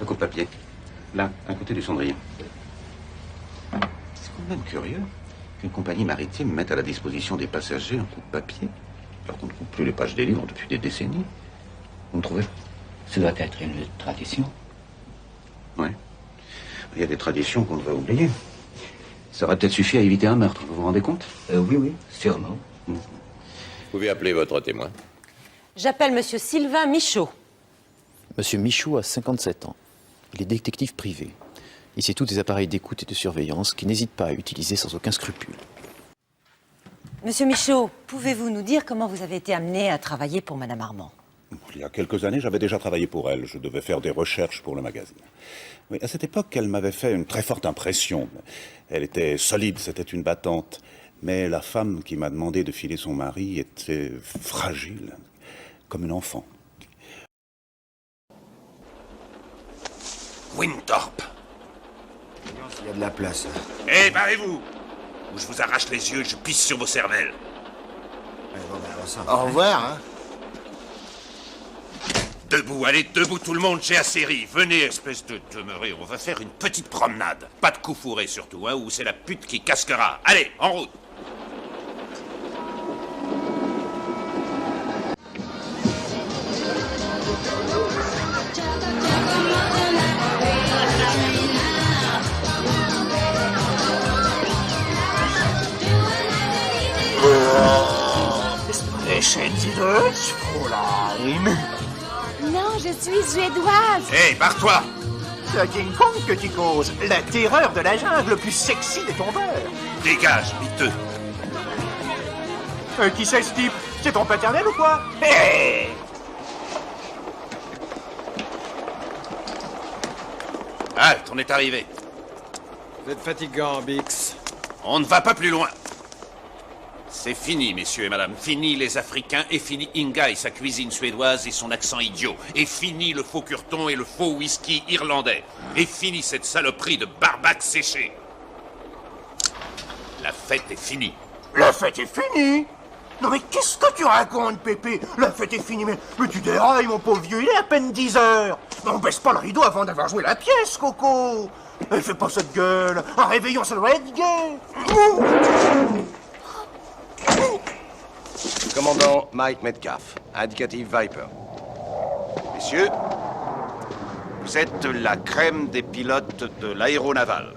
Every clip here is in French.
Un coup de papier. Là, à côté du cendrier. C'est quand même curieux qu'une compagnie maritime mette à la disposition des passagers un coup de papier, alors qu'on ne trouve plus les pages des livres depuis des décennies. Vous me trouvez? Ce doit être une tradition. Oui. Il y a des traditions qu'on devrait oublier. Ça aurait peut-être suffi à éviter un meurtre, vous vous rendez compte? Oui, sûrement. Vous pouvez appeler votre témoin. J'appelle Monsieur Sylvain Michaud. Monsieur Michaud a 57 ans. Il est détective privé. Il sait tous des appareils d'écoute et de surveillance qu'il n'hésite pas à utiliser sans aucun scrupule. Monsieur Michaud, pouvez-vous nous dire comment vous avez été amené à travailler pour Madame Armand? Il y a quelques années, j'avais déjà travaillé pour elle. Je devais faire des recherches pour le magazine. Oui, à cette époque, elle m'avait fait une très forte impression. Elle était solide, c'était une battante. Mais la femme qui m'a demandé de filer son mari était fragile, comme une enfant. Winthorpe. Il y a de la place. Hé, barrez-vous! Ou je vous arrache les yeux et je pisse sur vos cervelles. Au revoir, hein. Debout, allez, debout tout le monde chez Acérie. Venez, espèce de demeuré, on va faire une petite promenade. Pas de coup fourré surtout, hein, ou c'est la pute qui casquera. Allez, en route! Non, je suis suédoise. Hé, barre-toi! C'est à King Kong que tu causes. La terreur de la jungle, le plus sexy des tondeurs. Dégage, miteux! Qui c'est ce type? C'est ton paternel ou quoi? Hé! Halte, on est arrivé. Vous êtes fatigant, Bix. On ne va pas plus loin. C'est fini, messieurs et madame. Fini les Africains et fini Inga et sa cuisine suédoise et son accent idiot. Et fini le faux curton et le faux whisky irlandais. Et fini cette saloperie de barbac séché. La fête est finie. La fête est finie? Non mais qu'est-ce que tu racontes, Pépé? La fête est finie, mais tu dérailles, mon pauvre vieux, il est à peine 10 heures. On baisse pas le rideau avant d'avoir joué la pièce, Coco. Fais pas cette gueule. Un réveillon, ça doit être gay. Commandant Mike Metcalf, indicatif Viper. Messieurs, vous êtes la crème des pilotes de l'aéronaval.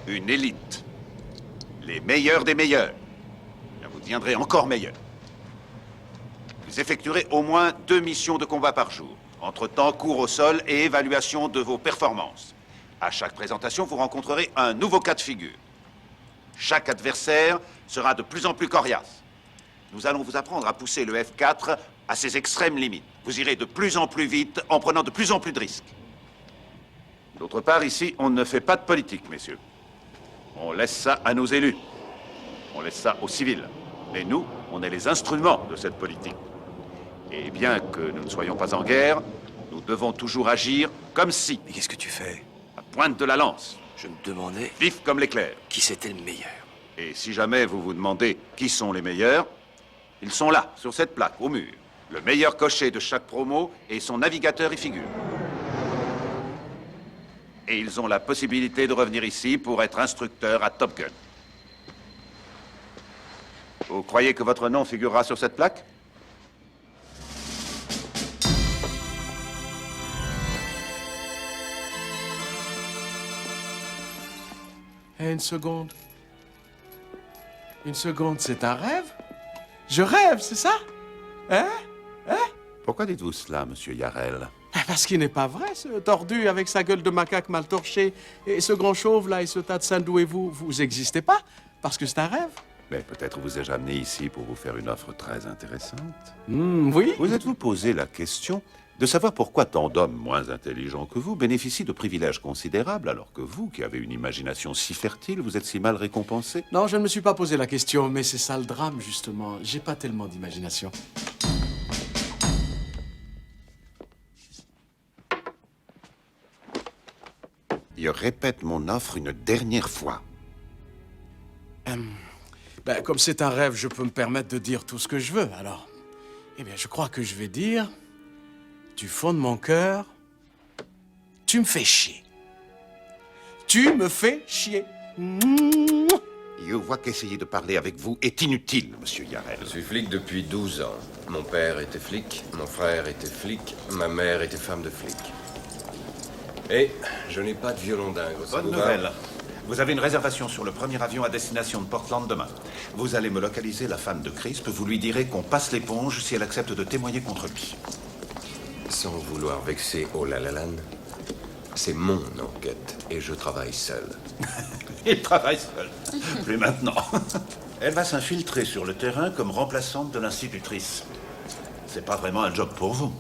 Une élite. Les meilleurs des meilleurs. Bien, vous deviendrez encore meilleurs. Vous effectuerez au moins 2 missions de combat par jour. Entre-temps, cours au sol et évaluation de vos performances. À chaque présentation, vous rencontrerez un nouveau cas de figure. Chaque adversaire sera de plus en plus coriace. Nous allons vous apprendre à pousser le F4 à ses extrêmes limites. Vous irez de plus en plus vite en prenant de plus en plus de risques. D'autre part, ici, on ne fait pas de politique, messieurs. On laisse ça à nos élus. On laisse ça aux civils. Mais nous, on est les instruments de cette politique. Et bien que nous ne soyons pas en guerre, nous devons toujours agir comme si... Mais qu'est-ce que tu fais? À pointe de la lance. Je me demandais Vif comme l'éclair. qui c'était le meilleur. Et si jamais vous vous demandez qui sont les meilleurs, ils sont là, sur cette plaque, au mur. Le meilleur cocher de chaque promo et son navigateur y figure. Et ils ont la possibilité de revenir ici pour être instructeurs à Top Gun. Vous croyez que votre nom figurera sur cette plaque? Une seconde. Une seconde, c'est un rêve? Je rêve, c'est ça? Hein? Pourquoi dites-vous cela, monsieur Yarel? Parce qu'il n'est pas vrai, ce tordu avec sa gueule de macaque mal torché, et ce grand chauve là, et ce tas de sandoués, vous existez pas, parce que c'est un rêve. Mais peut-être vous ai-je amené ici pour vous faire une offre très intéressante. Oui. Vous êtes-vous posé la question de savoir pourquoi tant d'hommes moins intelligents que vous bénéficient de privilèges considérables, alors que vous, qui avez une imagination si fertile, vous êtes si mal récompensé? Non, je ne me suis pas posé la question, mais c'est ça le drame, justement. J'ai pas tellement d'imagination. Je répète mon offre une dernière fois. Comme c'est un rêve, je peux me permettre de dire tout ce que je veux, alors. Eh bien, je crois que je vais dire Du fond de mon cœur, tu me fais chier. Tu me fais chier. Je vois qu'essayer de parler avec vous est inutile, monsieur Yarel. Je suis flic depuis 12 ans. Mon père était flic, mon frère était flic, ma mère était femme de flic. Et je n'ai pas de violon dingue. Bonne nouvelle. Vous avez une réservation sur le premier avion à destination de Portland demain. Vous allez me localiser la femme de Crisp. Vous lui direz qu'on passe l'éponge si elle accepte de témoigner contre lui. Sans vouloir vexer O'Lalalan, c'est mon enquête et je travaille seul. Il travaille seul. Plus maintenant. Elle va s'infiltrer sur le terrain comme remplaçante de l'institutrice. C'est pas vraiment un job pour vous.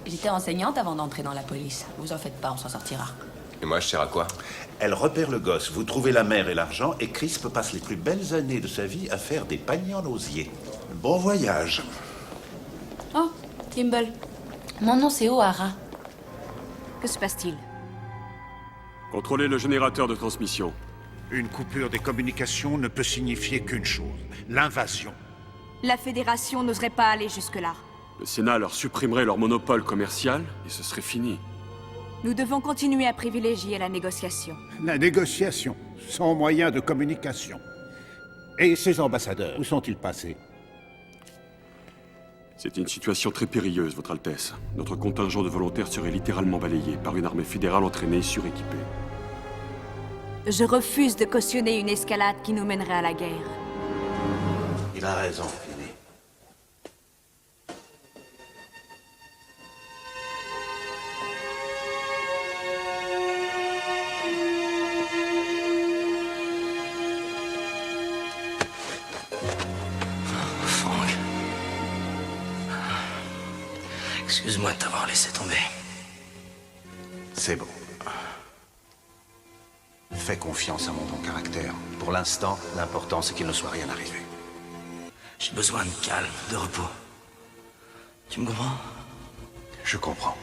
J'étais enseignante avant d'entrer dans la police. Vous en faites pas, on s'en sortira. Et moi, je sers à quoi? Elle repère le gosse, vous trouvez la mère et l'argent, et Crisp passe les plus belles années de sa vie à faire des paniers en osier. Bon voyage. Oh, Timble. Mon nom, c'est O'Hara. Que se passe-t-il? Contrôlez le générateur de transmission. Une coupure des communications ne peut signifier qu'une chose, l'invasion. La Fédération n'oserait pas aller jusque-là. Le Sénat leur supprimerait leur monopole commercial et ce serait fini. Nous devons continuer à privilégier la négociation. La négociation, sans moyen de communication. Et ces ambassadeurs, où sont-ils passés? C'est une situation très périlleuse, Votre Altesse. Notre contingent de volontaires serait littéralement balayé par une armée fédérale entraînée et suréquipée. Je refuse de cautionner une escalade qui nous mènerait à la guerre. Il a raison, Finney. Excuse-moi de t'avoir laissé tomber. C'est bon. Fais confiance à mon bon caractère. Pour l'instant, l'important, c'est qu'il ne soit rien arrivé. J'ai besoin de calme, de repos. Tu me comprends? Je comprends.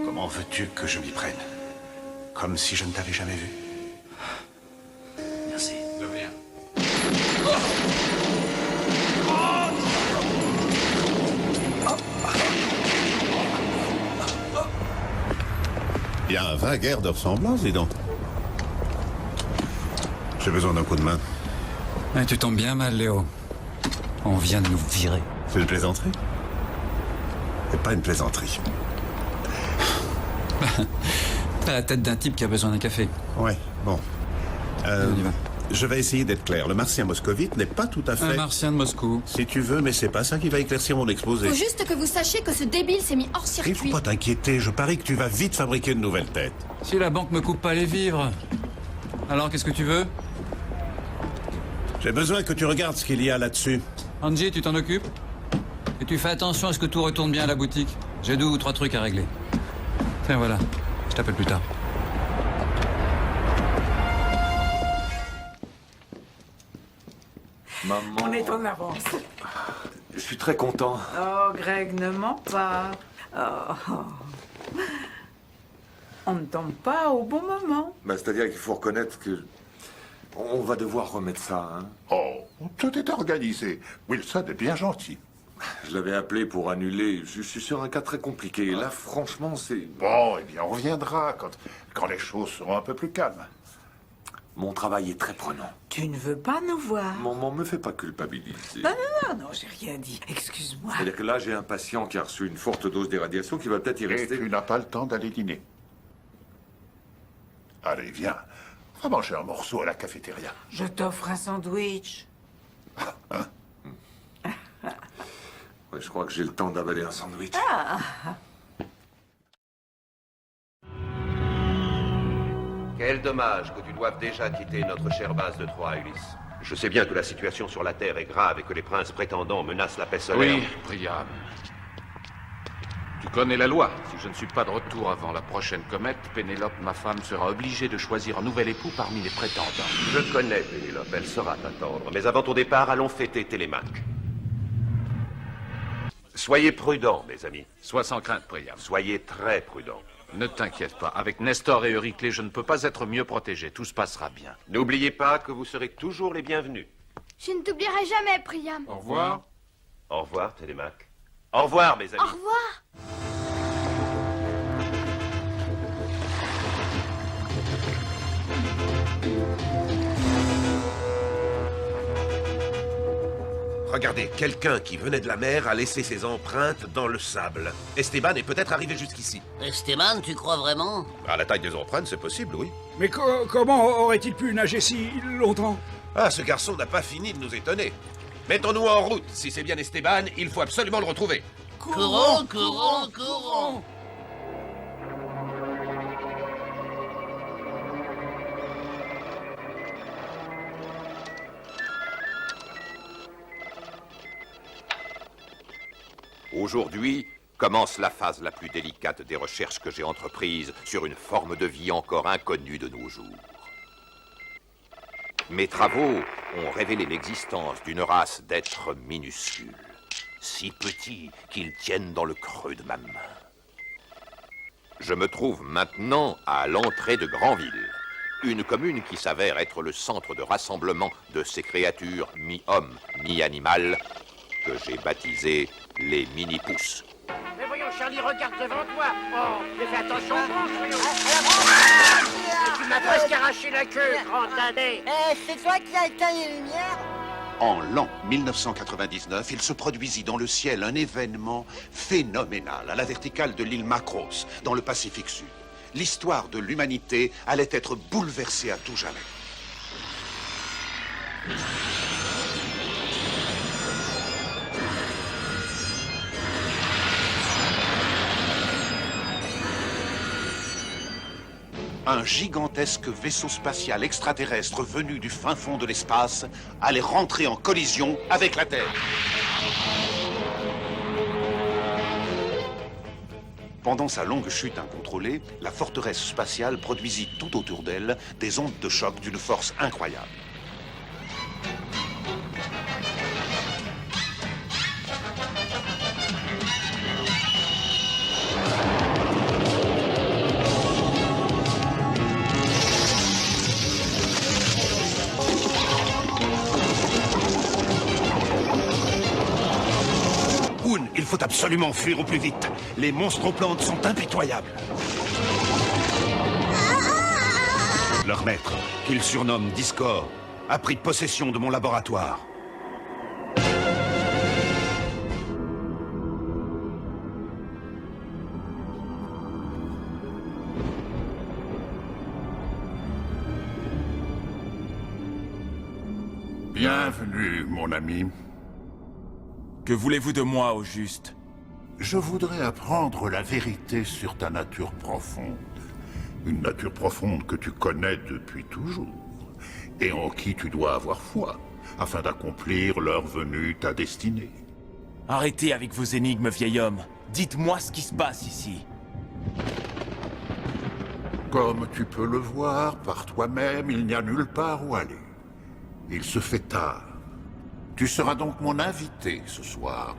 Comment veux-tu que je m'y prenne? Comme si je ne t'avais jamais vu. Merci. De rien. Il y a un vague air de ressemblance, dis donc. J'ai besoin d'un coup de main. Mais tu tombes bien mal, Léo. On vient de nous virer. C'est une plaisanterie? C'est pas une plaisanterie. T'as la tête d'un type qui a besoin d'un café. Ouais, bon. On y va. Je vais essayer d'être clair. Le martien moscovite n'est pas tout à fait... Un martien de Moscou. Si tu veux, mais c'est pas ça qui va éclaircir mon exposé. Faut juste que vous sachiez que ce débile s'est mis hors Il circuit. faut pas t'inquiéter, je parie que tu vas vite fabriquer de nouvelles têtes. Si la banque me coupe pas les vivres. Alors, qu'est-ce que tu veux? J'ai besoin que tu regardes ce qu'il y a là-dessus. Angie, tu t'en occupes? Et tu fais attention à ce que tout retourne bien à la boutique. J'ai 2 ou 3 trucs à régler. Tiens, voilà. Je t'appelle plus tard. Maman... On est en avance. Je suis très content. Oh, Greg, ne mens pas. Oh. On ne tombe pas au bon moment. Bah, c'est-à-dire qu'il faut reconnaître que... On va devoir remettre ça, hein. Oh, tout est organisé. Wilson est bien gentil. Je l'avais appelé pour annuler. Je suis sur un cas très compliqué. Et là, franchement, c'est... Bon, eh bien, on reviendra quand les choses seront un peu plus calmes. Mon travail est très prenant. Tu ne veux pas nous voir. Maman, me fais pas culpabiliser. Non, j'ai rien dit. Excuse-moi. C'est-à-dire que là, j'ai un patient qui a reçu une forte dose d'irradiation qui va peut-être y Et rester... tu n'as pas le temps d'aller dîner. Allez, viens. On va manger un morceau à la cafétéria. Je t'offre un sandwich. Hein? Ouais, je crois que j'ai le temps d'avaler un sandwich. Ah. Quel dommage que tu doives déjà quitter notre chère base de Troie, Ulysse. Je sais bien que la situation sur la Terre est grave et que les princes prétendants menacent la paix solaire. Oui, Priam. Tu connais la loi. Si je ne suis pas de retour avant la prochaine comète, Pénélope, ma femme, sera obligée de choisir un nouvel époux parmi les prétendants. Je connais Pénélope, elle saura t'attendre. Mais avant ton départ, allons fêter Télémaque. Soyez prudents, mes amis. Sois sans crainte, Priam. Soyez très prudents. Ne t'inquiète pas. Avec Nestor et Euryclée, je ne peux pas être mieux protégé. Tout se passera bien. N'oubliez pas que vous serez toujours les bienvenus. Je ne t'oublierai jamais, Priam. Au revoir. Au revoir, Télémaque. Au revoir, mes amis. Au revoir. Regardez, quelqu'un qui venait de la mer a laissé ses empreintes dans le sable. Esteban est peut-être arrivé jusqu'ici. Esteban, tu crois vraiment? À la taille des empreintes, c'est possible, oui. Mais comment aurait-il pu nager si longtemps? Ah, ce garçon n'a pas fini de nous étonner. Mettons-nous en route. Si c'est bien Esteban, il faut absolument le retrouver. Courons, courons, courons! Aujourd'hui commence la phase la plus délicate des recherches que j'ai entreprises sur une forme de vie encore inconnue de nos jours. Mes travaux ont révélé l'existence d'une race d'êtres minuscules, si petits qu'ils tiennent dans le creux de ma main. Je me trouve maintenant à l'entrée de Granville, une commune qui s'avère être le centre de rassemblement de ces créatures mi-hommes, mi-animales, que j'ai baptisées les mini-pousses. Mais voyons, Charlie, regarde devant toi. Oh, mais fais attention, tu m'as presque arraché la queue, grand dadais. C'est toi qui as éteint les lumières? En l'an 1999, il se produisit dans le ciel un événement phénoménal à la verticale de l'île Macross, dans le Pacifique Sud. L'histoire de l'humanité allait être bouleversée à tout jamais. Un gigantesque vaisseau spatial extraterrestre venu du fin fond de l'espace allait rentrer en collision avec la Terre. Pendant sa longue chute incontrôlée, la forteresse spatiale produisit tout autour d'elle des ondes de choc d'une force incroyable. Il faut absolument fuir au plus vite. Les monstres-plantes sont impitoyables. Leur maître, qu'ils surnomment Discord, a pris possession de mon laboratoire. Bienvenue, mon ami. Que voulez-vous de moi, au juste? Je voudrais apprendre la vérité sur ta nature profonde. Une nature profonde que tu connais depuis toujours, et en qui tu dois avoir foi, afin d'accomplir l'heure venue ta destinée. Arrêtez avec vos énigmes, vieil homme. Dites-moi ce qui se passe ici. Comme tu peux le voir par toi-même, il n'y a nulle part où aller. Il se fait tard. Tu seras donc mon invité ce soir.